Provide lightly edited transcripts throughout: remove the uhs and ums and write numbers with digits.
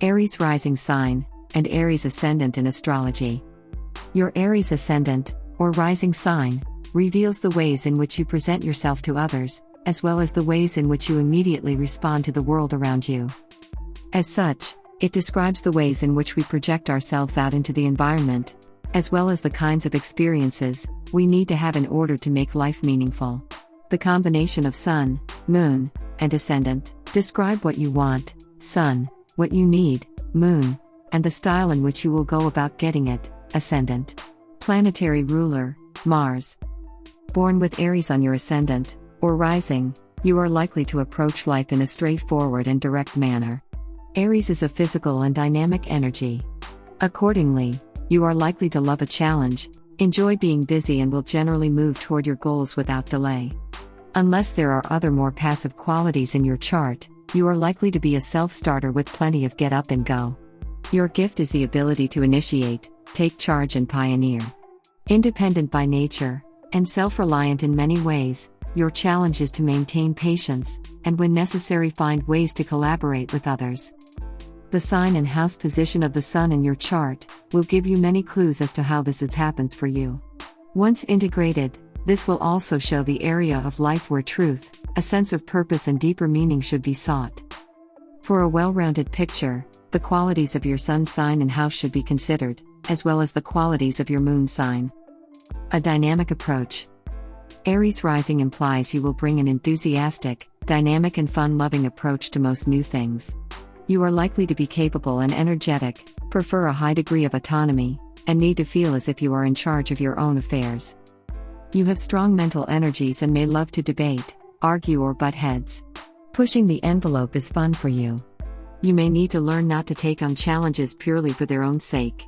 Aries rising sign, and Aries Ascendant in astrology. Your Aries Ascendant, or rising sign, reveals the ways in which you present yourself to others, as well as the ways in which you immediately respond to the world around you. As such, it describes the ways in which we project ourselves out into the environment, as well as the kinds of experiences we need to have in order to make life meaningful. The combination of Sun, Moon, and Ascendant describe what you want, Sun, what you need, Moon, and the style in which you will go about getting it, Ascendant. Planetary ruler, Mars. Born with Aries on your Ascendant, or rising, you are likely to approach life in a straightforward and direct manner. Aries is a physical and dynamic energy. Accordingly, you are likely to love a challenge, enjoy being busy, and will generally move toward your goals without delay. Unless there are other more passive qualities in your chart, you are likely to be a self-starter with plenty of get up and go. Your gift is the ability to initiate, take charge, and pioneer. Independent by nature, and self-reliant in many ways, your challenge is to maintain patience, and when necessary find ways to collaborate with others. The sign and house position of the Sun in your chart will give you many clues as to how this happens for you. Once integrated, this will also show the area of life where truth, a sense of purpose, and deeper meaning should be sought. For a well-rounded picture, the qualities of your Sun sign and house should be considered, as well as the qualities of your Moon sign. A dynamic approach. Aries rising implies you will bring an enthusiastic, dynamic, and fun-loving approach to most new things. You are likely to be capable and energetic, prefer a high degree of autonomy, and need to feel as if you are in charge of your own affairs. You have strong mental energies and may love to debate, argue, or butt heads. Pushing the envelope is fun for you. You may need to learn not to take on challenges purely for their own sake.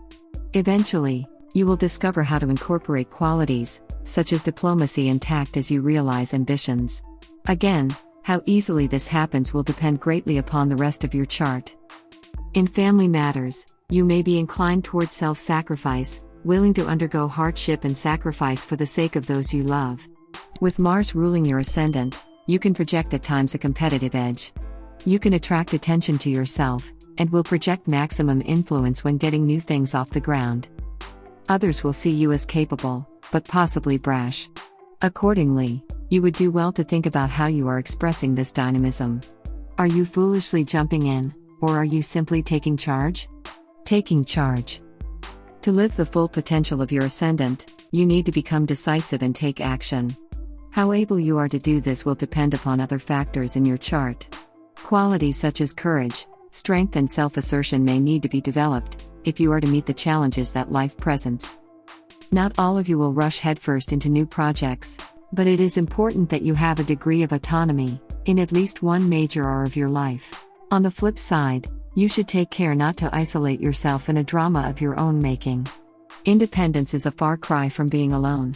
Eventually, you will discover how to incorporate qualities, such as diplomacy and tact, as you realize ambitions. Again, how easily this happens will depend greatly upon the rest of your chart. In family matters, you may be inclined toward self-sacrifice, willing to undergo hardship and sacrifice for the sake of those you love. With Mars ruling your Ascendant, you can project at times a competitive edge. You can attract attention to yourself, and will project maximum influence when getting new things off the ground. Others will see you as capable, but possibly brash. Accordingly, you would do well to think about how you are expressing this dynamism. Are you foolishly jumping in, or are you simply taking charge? Taking charge. To live the full potential of your Ascendant, you need to become decisive and take action. How able you are to do this will depend upon other factors in your chart. Qualities such as courage, strength, and self-assertion may need to be developed if you are to meet the challenges that life presents. Not all of you will rush headfirst into new projects, but it is important that you have a degree of autonomy in at least one major area of your life. On the flip side, you should take care not to isolate yourself in a drama of your own making. Independence is a far cry from being alone.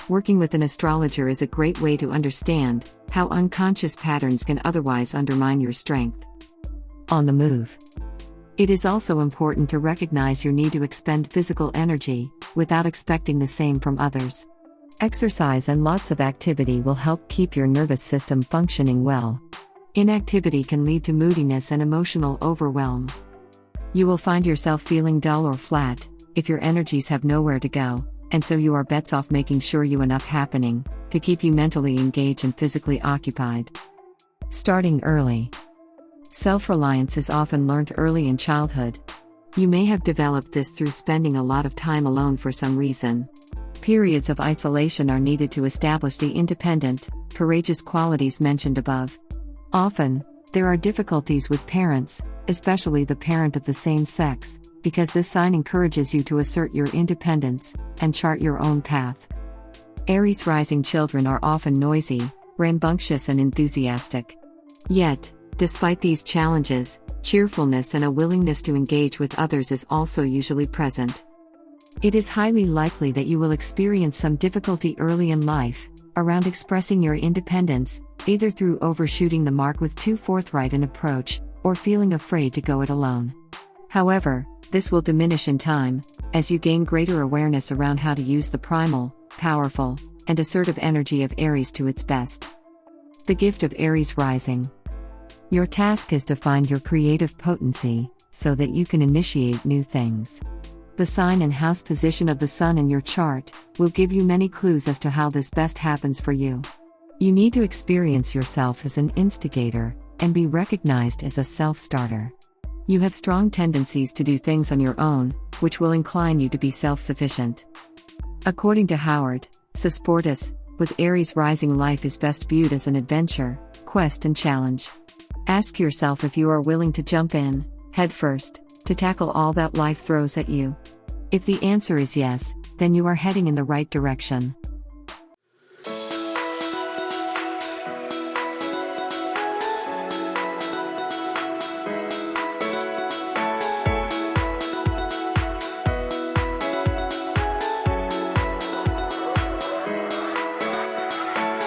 Working with an astrologer is a great way to understand how unconscious patterns can otherwise undermine your strength. On the move. It is also important to recognize your need to expend physical energy, without expecting the same from others. Exercise and lots of activity will help keep your nervous system functioning well. Inactivity can lead to moodiness and emotional overwhelm. You will find yourself feeling dull or flat if your energies have nowhere to go, and so you are bets off making sure you enough happening to keep you mentally engaged and physically occupied. Starting early. Self-reliance is often learned early in childhood. You may have developed this through spending a lot of time alone for some reason. Periods of isolation are needed to establish the independent, courageous qualities mentioned above. Often, there are difficulties with parents, especially the parent of the same sex, because this sign encourages you to assert your independence and chart your own path. Aries rising children are often noisy, rambunctious, and enthusiastic. Yet, despite these challenges, cheerfulness and a willingness to engage with others is also usually present. It is highly likely that you will experience some difficulty early in life around expressing your independence, either through overshooting the mark with too forthright an approach, or feeling afraid to go it alone. However, this will diminish in time, as you gain greater awareness around how to use the primal, powerful, and assertive energy of Aries to its best. The gift of Aries rising. Your task is to find your creative potency, so that you can initiate new things. The sign and house position of the sun in your chart will give you many clues as to how this best happens for you. You need to experience yourself as an instigator and be recognized as a self-starter. You have strong tendencies to do things on your own, which will incline you to be self-sufficient. According to Howard Susportus, with Aries rising, life is best viewed as an adventure, quest and challenge. Ask yourself if you are willing to jump in, head first, to tackle all that life throws at you. If the answer is yes, then you are heading in the right direction.